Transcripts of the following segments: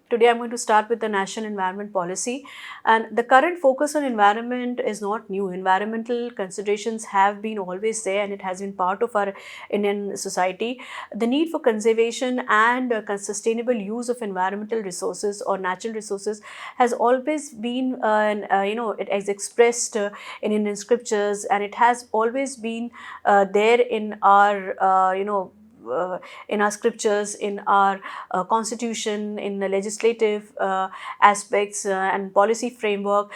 Today I'm going to start with the National Environment Policy. And the current focus on environment is not new. Environmental considerations have been always there, and it has been part of our Indian society. The need for conservation and sustainable use of environmental resources or natural resources has always been, it is expressed in Indian scriptures, and it has always been there uh, in our scriptures, in our constitution, in the legislative aspects and policy framework.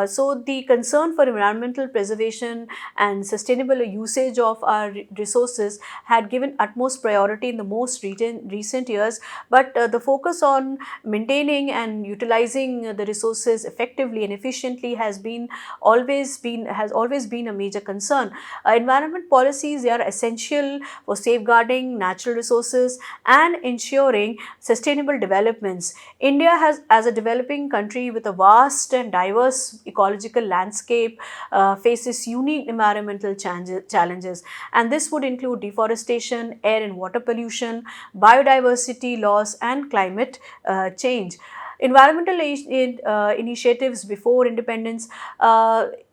So the concern for environmental preservation and sustainable usage of our resources had given utmost priority in the most recent years, but the focus on maintaining and utilizing the resources effectively and efficiently has always been a major concern. Environment policies, they are essential for safeguarding natural resources and ensuring sustainable developments. India has, as a developing country with a vast and diverse ecological landscape, faces unique environmental challenges, and this would include deforestation, air and water pollution, biodiversity loss, and climate change. Environmental initiatives before independence.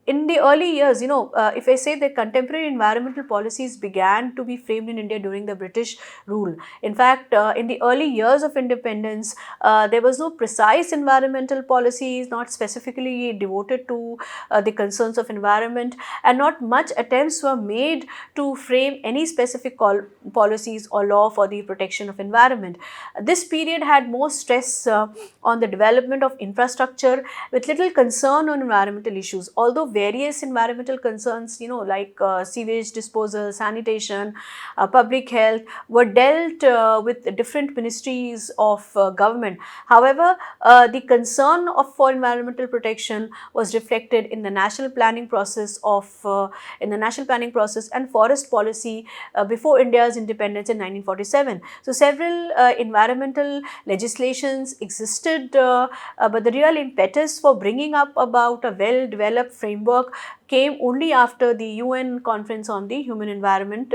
In the early years, if I say that contemporary environmental policies began to be framed in India during the British rule. In fact, in the early years of independence, there was no precise environmental policies, not specifically devoted to the concerns of environment, and not much attempts were made to frame any specific policies or law for the protection of environment. This period had more stress on the development of infrastructure with little concern on environmental issues. Although various environmental concerns, like sewage disposal, sanitation, public health, were dealt with different ministries of government. However, the concern for environmental protection was reflected in the national planning process and forest policy before India's independence in 1947. So several environmental legislations existed, but the real impetus for bringing up about a well-developed framework came only after the UN Conference on the Human Environment,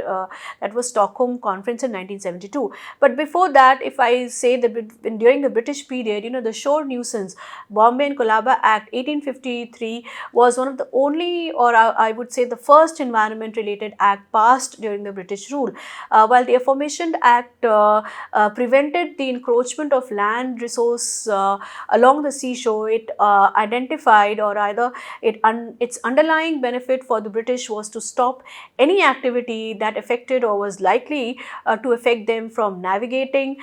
that was Stockholm Conference in 1972. But before that, if I say that during the British period, the Shore Nuisance Bombay and Colaba Act 1853 was one of the only, or I would say the first environment related act passed during the British rule. While the aforementioned act prevented the encroachment of land resource along the seashore, it identified, or either its underlying benefit for the British was to stop any activity that affected or was likely to affect them from navigating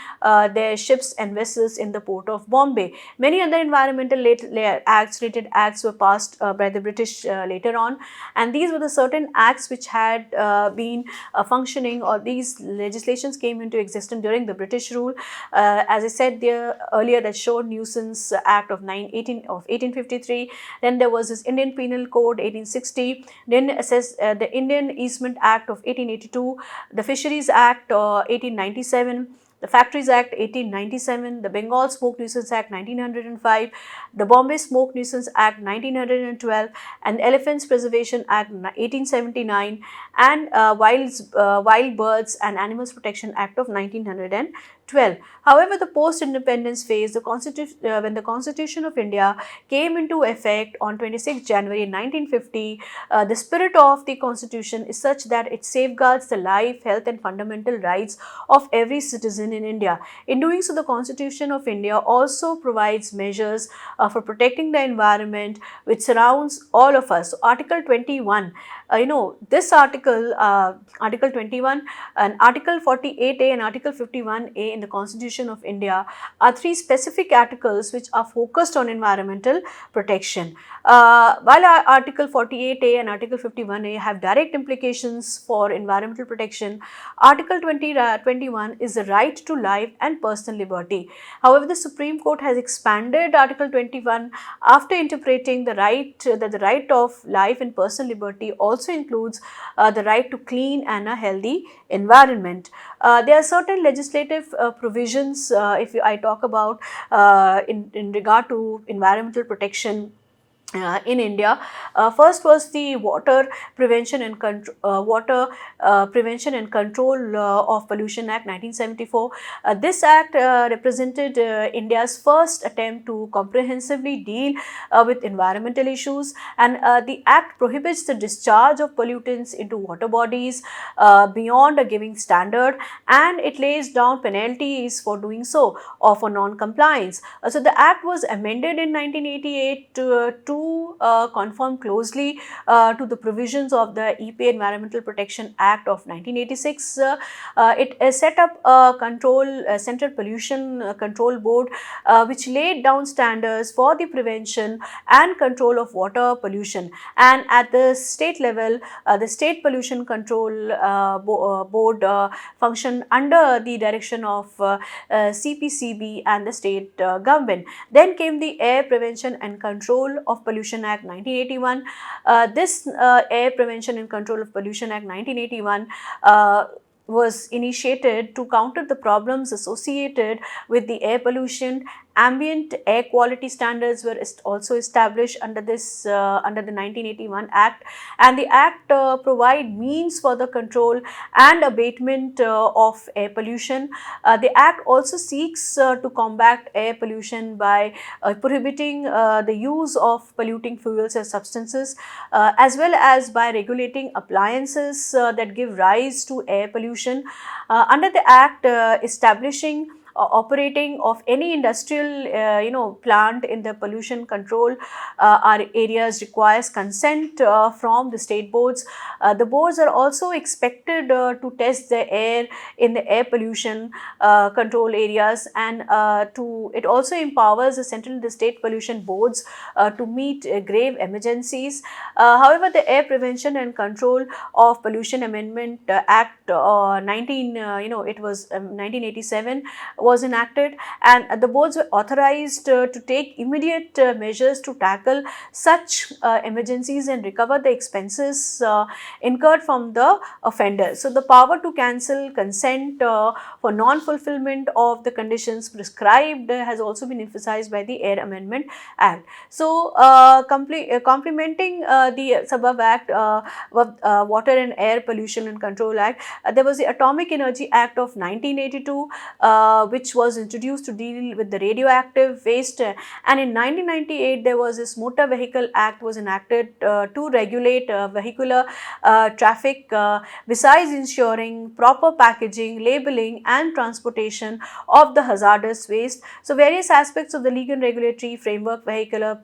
their ships and vessels in the port of Bombay. Many other environmental related acts were passed by the British later on, and these were the certain acts which had been functioning, or these legislations came into existence during the British rule. As I said there earlier, the Shore Nuisance Act of 1853. Then there was this Indian Penal Code 1860. Then the Indian Easement Act of 1882, the Fisheries Act 1897. The Factories Act 1897, the Bengal Smoke Nuisance Act 1905, the Bombay Smoke Nuisance Act 1912, and the Elephants Preservation Act 1879, and Wild Birds and Animals Protection Act of 1912. However, the post-independence phase, when the Constitution of India came into effect on 26 January 1950, the spirit of the Constitution is such that it safeguards the life, health, and fundamental rights of every citizen in India. In doing so, the Constitution of India also provides measures for protecting the environment which surrounds all of us. So, Article 21, this Article 21 and Article 48A and Article 51A in the Constitution of India are three specific articles which are focused on environmental protection. While Article 48A and Article 51A have direct implications for environmental protection, Article 21 is the right to life and personal liberty. However, the Supreme Court has expanded Article 21 after interpreting that the right of life and personal liberty also includes the right to clean and a healthy environment. There are certain legislative provisions, if I talk about in regard to environmental protection. in India. First was the Water Prevention and Control of Pollution Act 1974. This act represented India's first attempt to comprehensively deal with environmental issues, and the act prohibits the discharge of pollutants into water bodies beyond a given standard, and it lays down penalties for doing so or for non-compliance. So the act was amended in 1988 to conform closely to the provisions of the EPA Environmental Protection Act of 1986. It set up a Central Pollution Control Board, which laid down standards for the prevention and control of water pollution. And at the state level, the State Pollution Control Board functioned under the direction of CPCB and the state government. Then came the Air Prevention and Control of Pollution Act 1981. This Air Prevention and Control of Pollution Act 1981 was initiated to counter the problems associated with the air pollution. Ambient air quality standards were also established under the 1981 Act, and the Act provide means for the control and abatement of air pollution. The Act also seeks to combat air pollution by prohibiting the use of polluting fuels and substances, as well as by regulating appliances that give rise to air pollution. Under the Act, establishing operating of any industrial plant in the pollution control our areas requires consent from the state boards. The boards are also expected to test the air in the air pollution control areas, and it also empowers the central and the state pollution boards to meet grave emergencies. However, the Air Prevention and Control of Pollution Amendment Act 1987 was enacted, and the boards were authorized to take immediate measures to tackle such emergencies and recover the expenses incurred from the offender. So the power to cancel consent for non-fulfillment of the conditions prescribed has also been emphasized by the Air Amendment Act. So complementing the Above Act, Water and Air Pollution and Control Act, there was the Atomic Energy Act of 1982, which was introduced to deal with the radioactive waste, and in 1998 there was this Motor Vehicle Act was enacted to regulate vehicular traffic, besides ensuring proper packaging, labeling and transportation of the hazardous waste. So various aspects of the legal and regulatory framework vehicular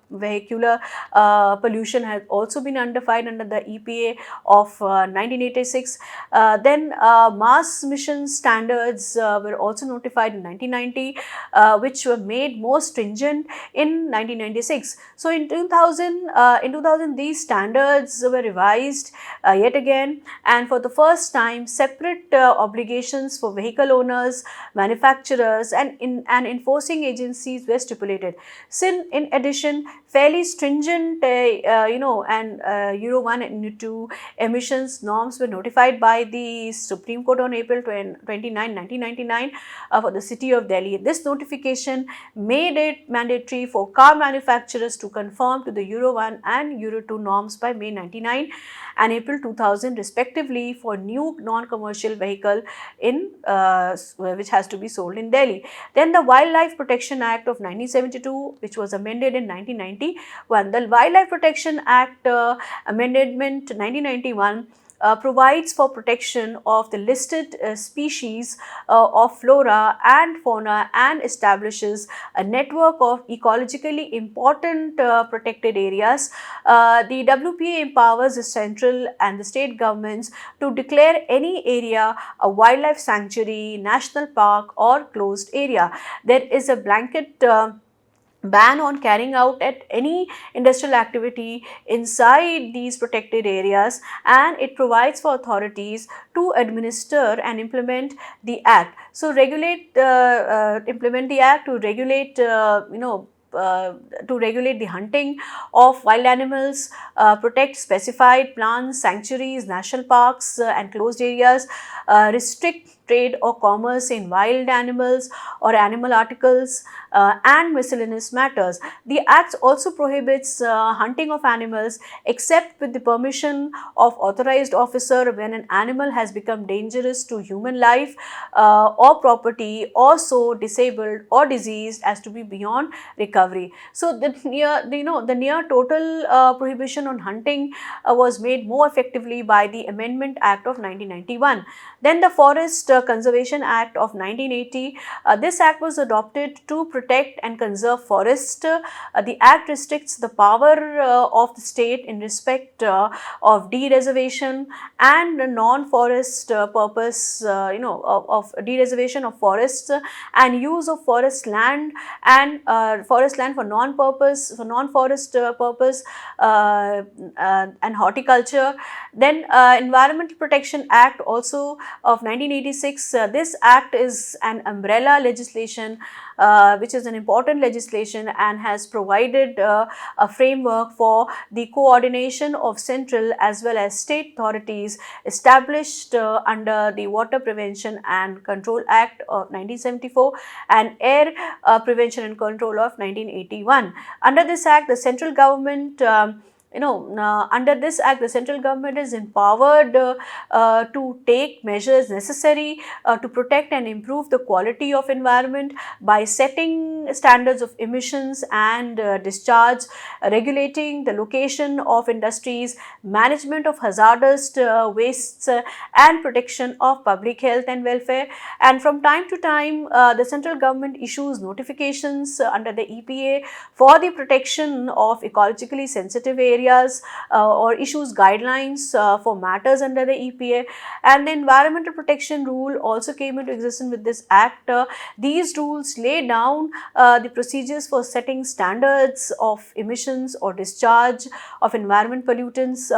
pollution has also been defined under the EPA of 1986. Then mass emission standards were also notified in 1990, which were made more stringent in 1996. So in 2000 these standards were revised yet again, and for the first time separate obligations for vehicle owners, manufacturers and enforcing agencies were stipulated. In addition, fairly stringent Euro 1 and 2 emissions norms were notified by the Supreme Court on April 29, 1999 for the city of Delhi. This notification made it mandatory for car manufacturers to conform to the Euro 1 and Euro 2 norms by May 99 and April 2000 respectively for new non-commercial vehicle which has to be sold in Delhi. Then the Wildlife Protection Act of 1972, which was amended in 1991. The Wildlife Protection Act Amendment 1991 provides for protection of the listed species of flora and fauna and establishes a network of ecologically important protected areas. The WPA empowers the central and the state governments to declare any area a wildlife sanctuary, national park or closed area. There is a blanket ban on carrying out at any industrial activity inside these protected areas, and it provides for authorities to administer and implement the act. So implement the act to regulate to regulate the hunting of wild animals, protect specified plants, sanctuaries, national parks and closed areas, restrict trade or commerce in wild animals or animal articles, and miscellaneous matters. The Act also prohibits hunting of animals except with the permission of authorized officer when an animal has become dangerous to human life or property, or so disabled or diseased as to be beyond recovery. So the near total prohibition on hunting was made more effectively by the Amendment Act of 1991. Then the Forest Conservation Act of 1980. This act was adopted to protect and conserve forests. The act restricts the power of the state in respect of dereservation and non-forest purpose, of dereservation of forests and use of forest land and forest land for non-forest purpose and horticulture. Then Environmental Protection Act also of 1986. This act is an umbrella legislation which is an important legislation and has provided a framework for the coordination of central as well as state authorities established under the Water Prevention and Control Act of 1974 and Air Prevention and Control of 1981. Under this act, the central government under this act, the central government is empowered to take measures necessary to protect and improve the quality of environment by setting standards of emissions and discharge, regulating the location of industries, management of hazardous wastes, and protection of public health and welfare. And from time to time, the central government issues notifications under the EPA for the protection of ecologically sensitive areas or issues guidelines for matters under the EPA. And the Environmental Protection Rule also came into existence with this act. These rules lay down the procedures for setting standards of emissions or discharge of environment pollutants.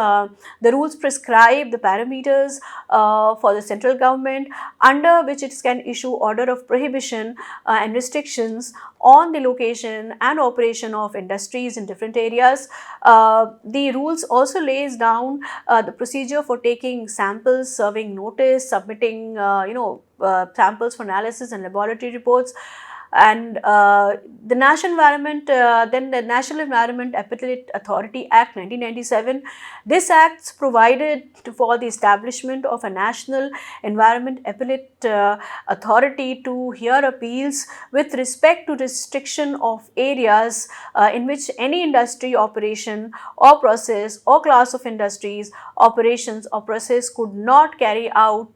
The rules prescribe the parameters for the central government under which it can issue order of prohibition and restrictions on the location and operation of industries in different areas. The rules also lays down the procedure for taking samples, serving notice, submitting samples for analysis and laboratory reports. And the National Environment Appellate Authority Act 1997. This act provided for the establishment of a National Environment Appellate Authority to hear appeals with respect to restriction of areas in which any industry operation or process or class of industries, operations or process could not carry out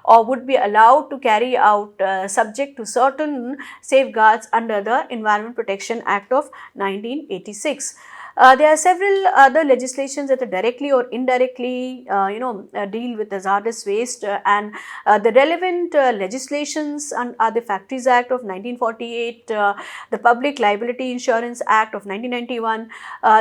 or would be allowed to carry out subject to certain safeguards under the Environment Protection Act of 1986. There are several other legislations that are directly or indirectly deal with hazardous waste and the relevant legislations are the Factories Act of 1948, the Public Liability Insurance Act of 1991,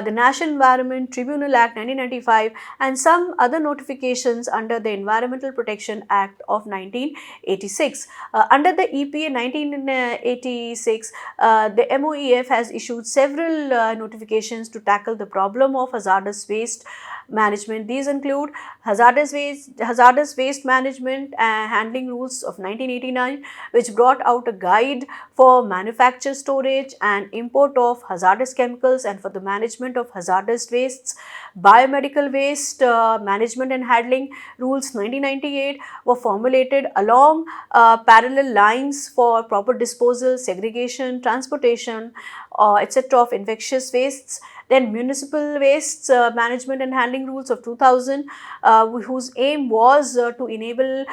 the National Environment Tribunal Act 1995 and some other notifications under the Environmental Protection Act of 1986. Under the EPA 1986, the MOEF has issued several notifications to tackle the problem of hazardous waste management. These include hazardous waste management and handling rules of 1989, which brought out a guide for manufacture, storage and import of hazardous chemicals and for the management of hazardous wastes. Biomedical waste management and handling rules 1998 were formulated along parallel lines for proper disposal, segregation, transportation, etc. of infectious wastes. Then municipal wastes management and handling rules of 2000, whose aim was to enable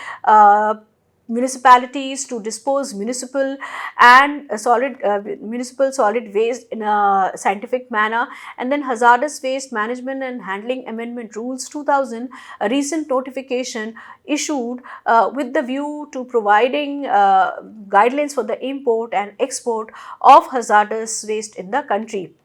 municipalities to dispose municipal solid waste in a scientific manner. And then hazardous waste management and handling amendment rules 2000, a recent notification issued with the view to providing guidelines for the import and export of hazardous waste in the country.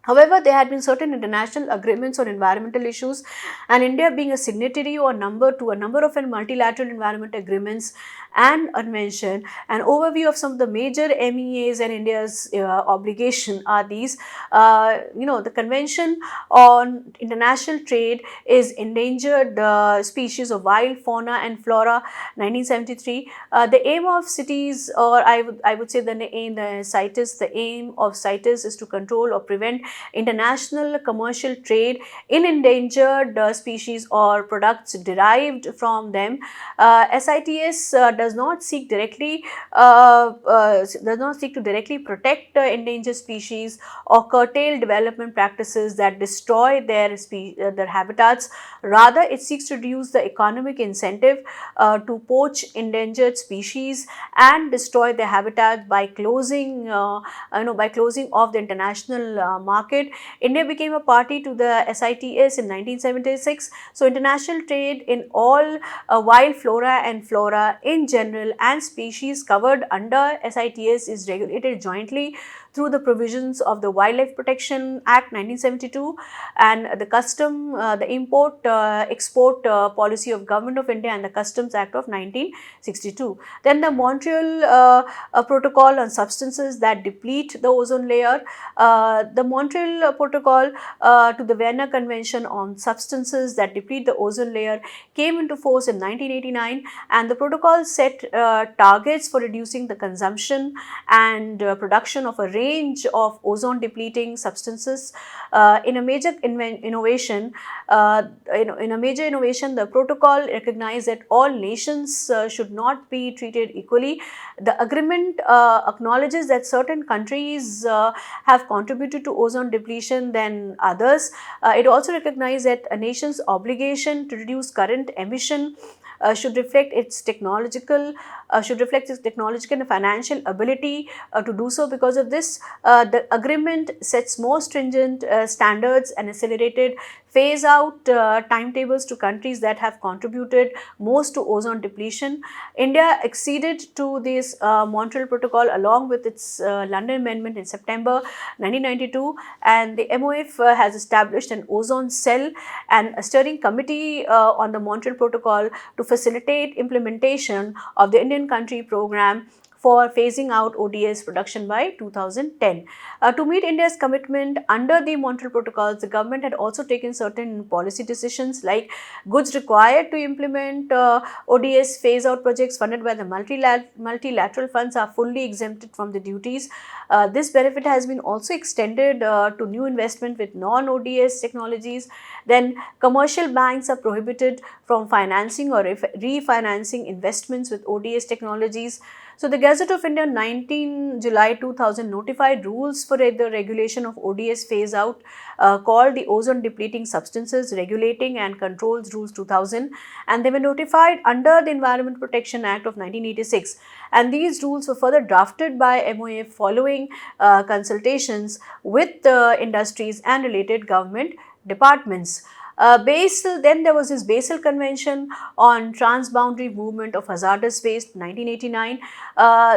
However, there had been certain international agreements on environmental issues, and India, being a signatory or number to a number of multilateral environment agreements and convention, an overview of some of the major MEAs and India's obligation are these. The Convention on International Trade is Endangered Species of Wild Fauna and Flora, 1973. The aim of CITES, or I would say the CITES, the aim of CITES is to control or prevent international commercial trade in endangered species or products derived from them. CITES does not seek to directly protect endangered species or curtail development practices that destroy their habitats. Rather, it seeks to reduce the economic incentive to poach endangered species and destroy their habitat by closing off the international market. India became a party to the CITES in 1976. So, international trade in all wild flora and flora in general and species covered under CITES is regulated jointly through the provisions of the Wildlife Protection Act 1972 and the Import Export Policy of Government of India and the Customs Act of 1962. Then the Montreal Protocol on substances that deplete the ozone layer, the Montreal Protocol to the Vienna Convention on substances that deplete the ozone layer came into force in 1989, and the protocol set targets for reducing the consumption and production of a range of ozone depleting substances. In a major innovation, the protocol recognized that all nations should not be treated equally. The agreement acknowledges that certain countries have contributed to ozone depletion than others. It also recognizes that a nation's obligation to reduce current emission should reflect its technological and financial ability to do so. Because of this, the agreement sets more stringent standards and accelerated phase out timetables to countries that have contributed most to ozone depletion. India acceded to this Montreal Protocol along with its London Amendment in September 1992, and the MOF has established an ozone cell and a steering committee on the Montreal Protocol to facilitate implementation of the Indian country program for phasing out ODS production by 2010. To meet India's commitment under the Montreal Protocols, the government had also taken certain policy decisions like goods required to implement ODS phase out projects funded by the multilateral funds are fully exempted from the duties. This benefit has been also extended to new investment with non-ODS technologies. Then commercial banks are prohibited from financing or refinancing investments with ODS technologies. So, the Gazette of India 19 July 2000 notified rules for the regulation of ODS phase out called the Ozone Depleting Substances Regulating and Controls Rules 2000, and they were notified under the Environment Protection Act of 1986, and these rules were further drafted by MOF following consultations with industries and related government departments. Then there was this Basel Convention on Transboundary Movement of Hazardous Waste 1989.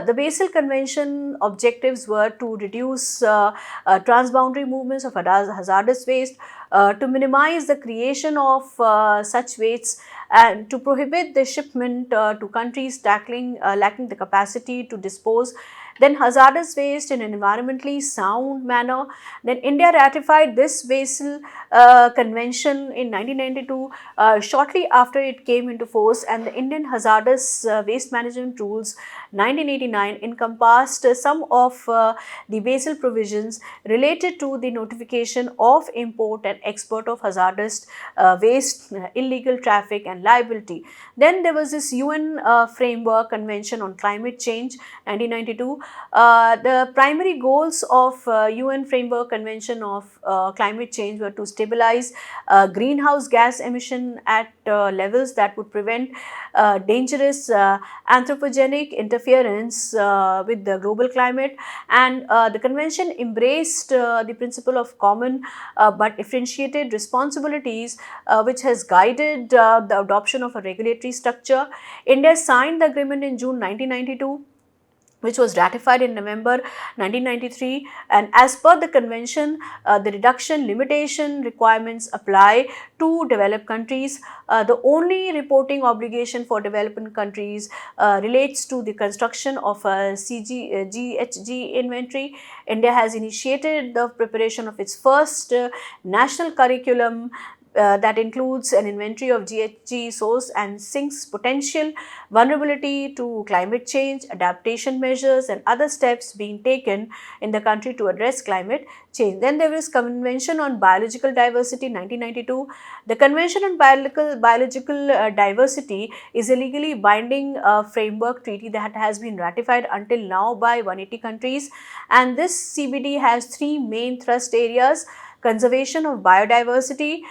The Basel Convention objectives were to reduce transboundary movements of hazardous waste, to minimize the creation of such wastes, and to prohibit the shipment to countries lacking the capacity to dispose then hazardous waste in an environmentally sound manner. Then India ratified this Basel Convention in 1992 shortly after it came into force, and the Indian Hazardous Waste Management Rules 1989 encompassed some of the Basel provisions related to the notification of import and export of hazardous waste, illegal traffic and liability. Then there was this UN Framework Convention on Climate Change 1992. The primary goals of UN Framework Convention of Climate Change were to stabilize greenhouse gas emission at levels that would prevent dangerous anthropogenic interference with the global climate, and the convention embraced the principle of common but differentiated responsibilities, which has guided the adoption of a regulatory structure. India signed the agreement in June 1992. which was ratified in November 1993, and as per the convention, the reduction limitation requirements apply to developed countries. The only reporting obligation for developing countries relates to the construction of a GHG inventory. India has initiated the preparation of its first national curriculum that includes an inventory of GHG source and sinks potential vulnerability to climate change, adaptation measures and other steps being taken in the country to address climate change. Then there is Convention on Biological Diversity 1992. The Convention on Biological Diversity is a legally binding framework treaty that has been ratified until now by 180 countries, and this CBD has three main thrust areas: conservation of biodiversity,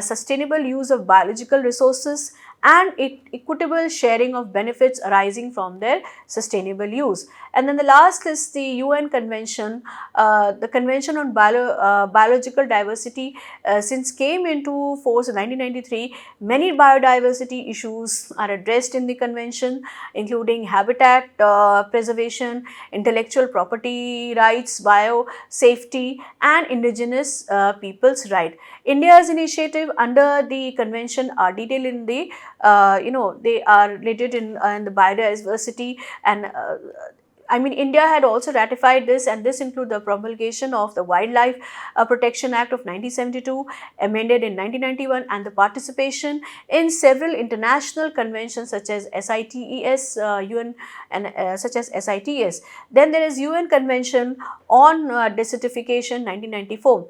sustainable use of biological resources, and equitable sharing of benefits arising from their sustainable use. And then the last is the UN Convention, the Convention on Biological Diversity. Since came into force in 1993, many biodiversity issues are addressed in the convention, including habitat preservation, intellectual property rights, bio safety, and indigenous people's right. India's initiative under the convention are detailed in the they are related in the biodiversity, and India had also ratified this, and this include the promulgation of the Wildlife Protection Act of 1972, amended in 1991, and the participation in several international conventions such as CITES, UN, and such as CITES. Then there is UN Convention on Desertification 1994.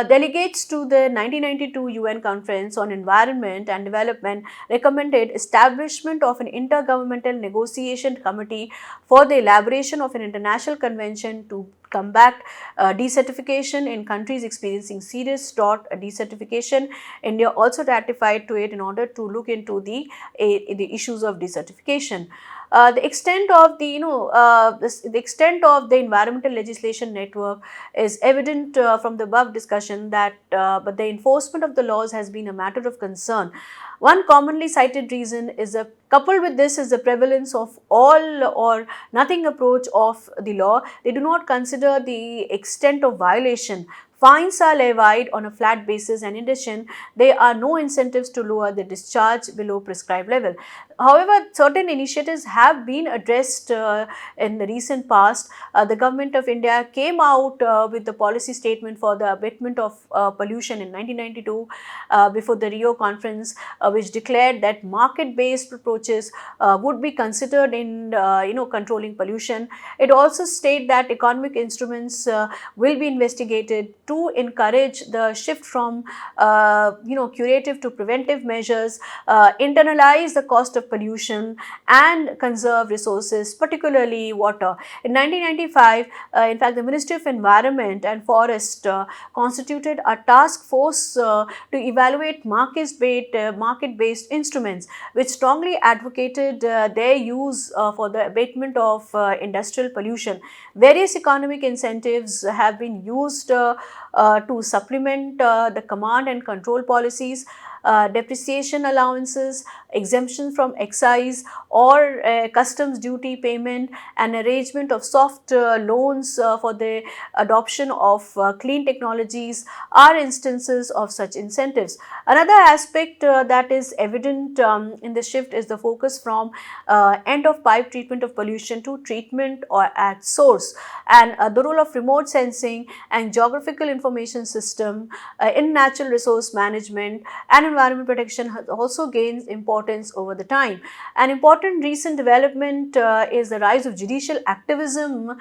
Delegates to the 1992 UN Conference on Environment and Development recommended establishment of an intergovernmental negotiation committee for the elaboration of an international convention to combat desertification in countries experiencing serious drought desertification. India also ratified to it in order to look into the issues of desertification. The extent of the extent of the environmental legislation network is evident from the above discussion, that but the enforcement of the laws has been a matter of concern. One commonly cited reason is coupled with this is the prevalence of all or nothing approach of the law. They do not consider the extent of violation. Fines are levied on a flat basis, and in addition, there are no incentives to lower the discharge below prescribed level. However, certain initiatives have been addressed in the recent past. The government of India came out with the policy statement for the abatement of pollution in 1992 before the Rio conference, which declared that market-based approaches would be considered in controlling pollution. It also stated that economic instruments will be investigated to encourage the shift from curative to preventive measures, internalize the cost of pollution, and conserve resources, particularly water. In 1995, in fact, the Ministry of Environment and Forest constituted a task force to evaluate market-based instruments, which strongly advocated their use for the abatement of industrial pollution. Various economic incentives have been used to supplement the command and control policies. Depreciation allowances, exemption from excise or customs duty payment, and arrangement of soft loans for the adoption of clean technologies are instances of such incentives. Another aspect that is evident in the shift is the focus from end of pipe treatment of pollution to treatment or at source, and the role of remote sensing and geographical information system in natural resource management and environment protection also gains importance over the time. An important recent development is the rise of judicial activism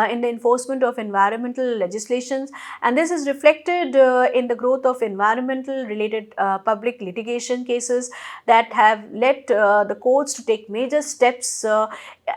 in the enforcement of environmental legislations, and this is reflected in the growth of environmental related public litigation cases that have led the courts to take major steps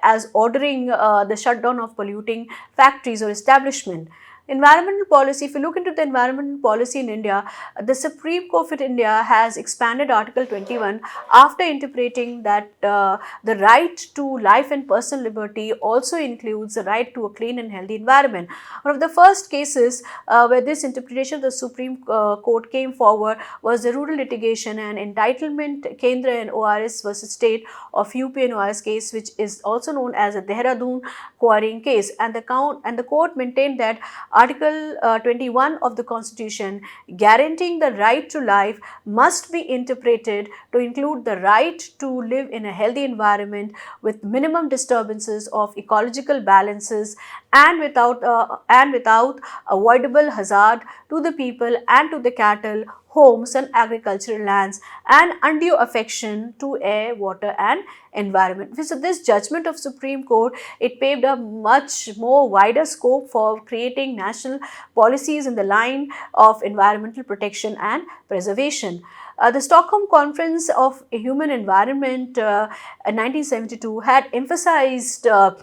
as ordering the shutdown of polluting factories or establishment. Environmental policy, if you look into the environmental policy in India, the Supreme Court of India has expanded Article 21 after interpreting that the right to life and personal liberty also includes the right to a clean and healthy environment. One of the first cases where this interpretation of the Supreme Court came forward was the rural litigation and entitlement Kendra and ORS versus State of UP and ORS case, which is also known as the Dehradun quarrying case, and the court maintained that Article 21 of the Constitution guaranteeing the right to life must be interpreted to include the right to live in a healthy environment with minimum disturbances of ecological balances and without avoidable hazard to the people and to the cattle, homes and agricultural lands, and undue affection to air, water and environment. So this judgment of Supreme Court, it paved a much more wider scope for creating national policies in the line of environmental protection and preservation. The Stockholm Conference of Human Environment in 1972 had emphasized a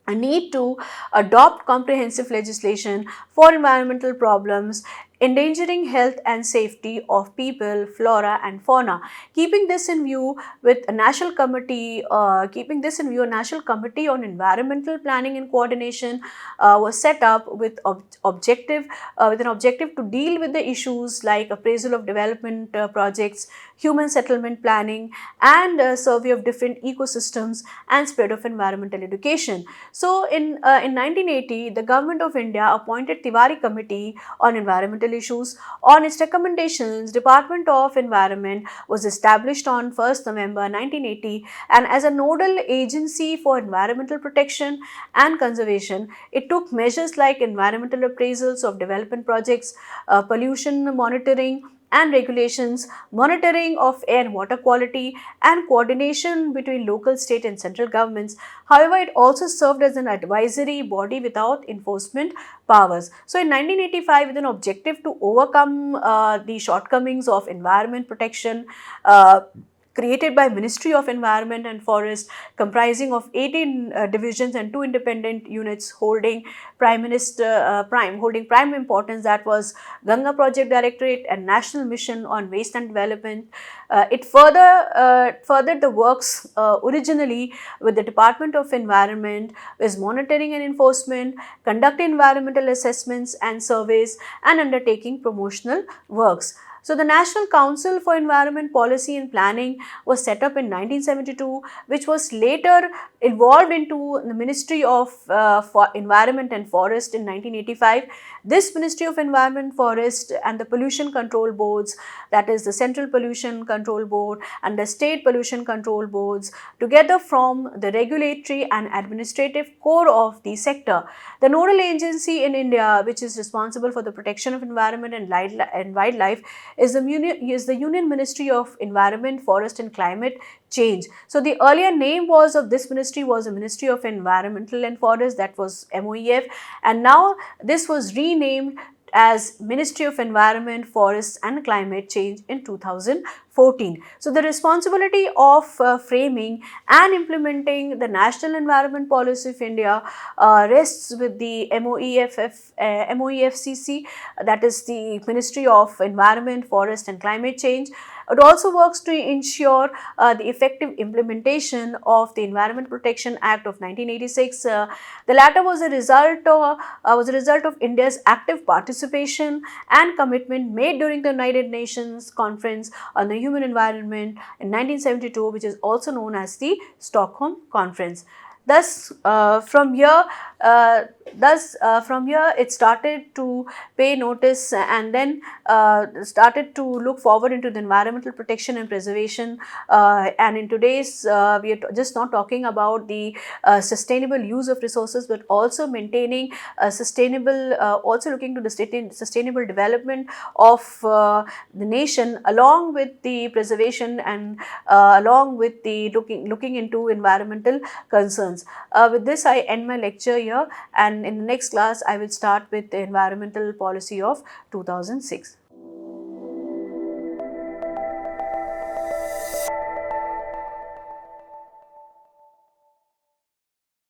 need to adopt comprehensive legislation for environmental problems endangering health and safety of people, flora and fauna. Keeping this in view, with a national committee, a national committee on environmental planning and coordination was set up with an objective to deal with the issues like appraisal of development projects, human settlement planning, and survey of different ecosystems and spread of environmental education. So, in 1980, the Government of India appointed Tiwari Committee on Environmental Issues. On its recommendations, Department of Environment was established on 1st November 1980, and as a nodal agency for environmental protection and conservation, it took measures like environmental appraisals of development projects, pollution monitoring and regulations, monitoring of air and water quality, and coordination between local, state and central governments. However, it also served as an advisory body without enforcement powers. So, in 1985, with an objective to overcome the shortcomings of environment protection, created by Ministry of Environment and Forest, comprising of 18 divisions and 2 independent units holding prime importance, that was Ganga Project Directorate and National Mission on Wasteland Development. It furthered the works originally with the Department of Environment, with monitoring and enforcement, conducting environmental assessments and surveys, and undertaking promotional works. So, the National Council for Environment Policy and Planning was set up in 1972, which was later evolved into the Ministry of Environment and Forest in 1985. This Ministry of Environment, Forest and the Pollution Control Boards, that is the Central Pollution Control Board and the State Pollution Control Boards, together form the regulatory and administrative core of the sector. The nodal agency in India, which is responsible for the protection of environment and wildlife, is the Union Ministry of Environment, Forest and Climate Change. So, the earlier name of this ministry was the Ministry of Environmental and Forest, that was MOEF, and now this was renamed as Ministry of Environment, Forests and Climate Change in 2014. So, the responsibility of framing and implementing the National Environment Policy of India rests with the MOEFCC, that is the Ministry of Environment, Forest and Climate Change. It also works to ensure the effective implementation of the Environment Protection Act of 1986. The latter was a result of India's active participation and commitment made during the United Nations Conference on the Human Environment in 1972, which is also known as the Stockholm Conference. Thus, from here it started to pay notice and then started to look forward into the environmental protection and preservation. And in today's, we are just not talking about the sustainable use of resources, but also maintaining also looking to the sustainable development of the nation, along with the preservation and along with the looking into environmental concerns. With this, I end my lecture here, and in the next class, I will start with the environmental policy of 2006.